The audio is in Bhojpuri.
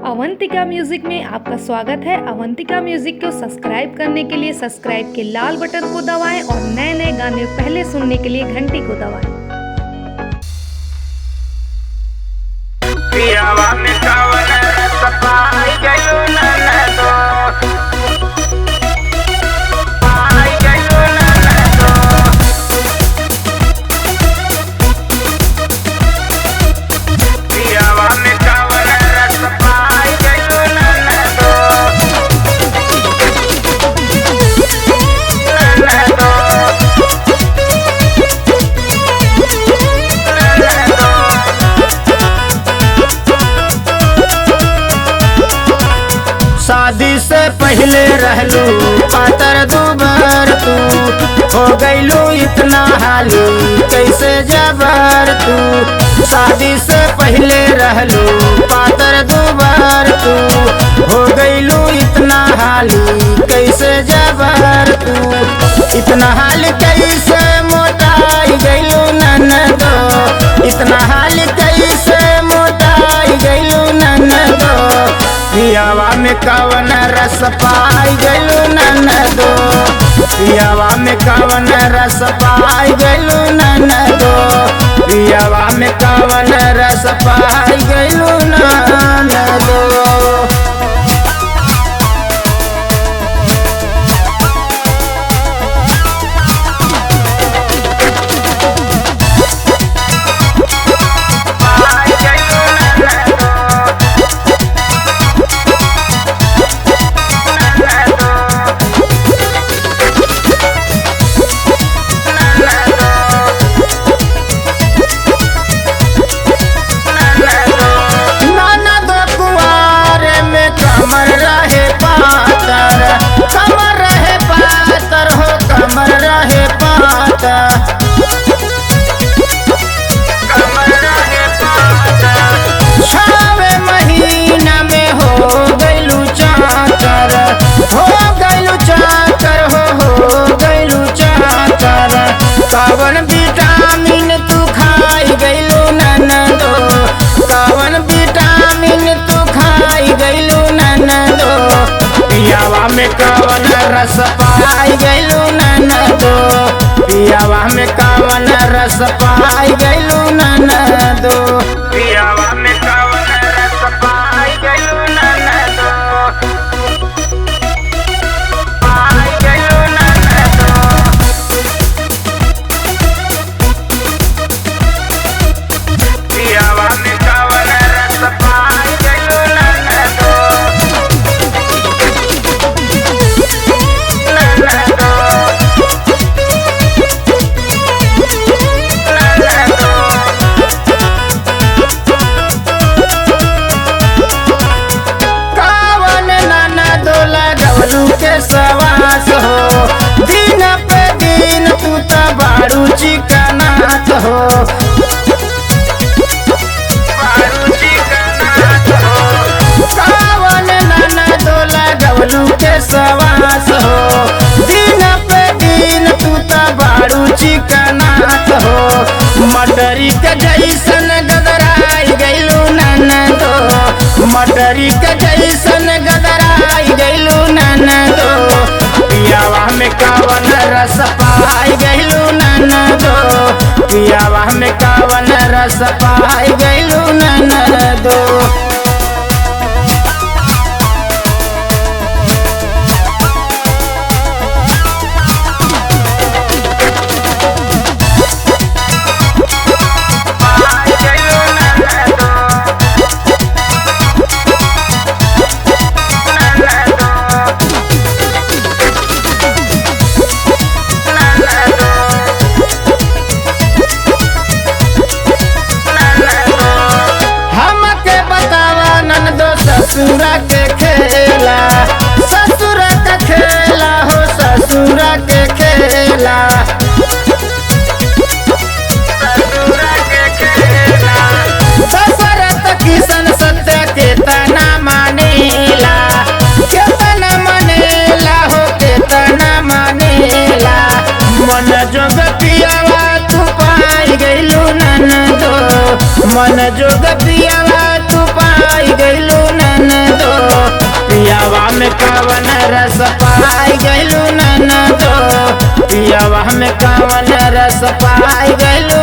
अवंतिका म्यूजिक में आपका स्वागत है। अवंतिका म्यूजिक को सब्सक्राइब करने के लिए सब्सक्राइब के लाल बटन को दबाएं और नए नए गाने पहले सुनने के लिए घंटी को दबाएं। शादी से पहले रहलू पातर दुबर तू हो गईलू इतना हालू कैसे जबर तू। शादी से पहले रहलू पातर दुबर तू हो गईलू इतना हालू कैसे जबर तू। इतना हाल कैसे मोटाई गईलू ननदो, इतना हाल कैसे मोटाई गईलू ननदो। पियावा में कवन रस पाई गईलू ननदो, पियावा में कवन रस पाई गईलू ननदो, पियावा में कवन रस पाई गईलू ननदो। कवन विटामिन तू खाई गईलू ननदो, कवन विटामिन तू खाई गईलू ननदो। पियावा में कवन रस पाई गईलू ननदो, पियावा में कवन रस पाई गईलू ननदो, पियावा में कवन रस पाई गईलू ननदो, पाई गईलू ननदो। पियावा में कवन रस पाई गईलू ननदो, ननदो, ननदो। कवन ननदो लगवलू के सवास हो, दिन पे दिन तू त बारू चिकनात हो। कवन ननदो लगवलू के सवास हो, दिन पे दिन तू त बारू चिकनात हो। मटरी के जैसन गदराई गईलू ननदो, मटरी के जैसन गदराई गईलू ननदो। पियावा में कवन रस पाई गईलू ननदो, पियावा में कवन रस पाई गईलू ननदो। ससुरा के खेला, ससुरा का खेला हो, ससुरा के खेला, ससुरा के खेला। दशरथ किशन सत्य के तना मानेला, केतना मानेला हो, केतना मानेला। मन जोग पियावा तू पाई गईलू ननदो, मन जोग पियावा तू पाई गईलू ननदो। कवन रस पाई गइलू ननदो पियावा में कवन रस पाई गइलू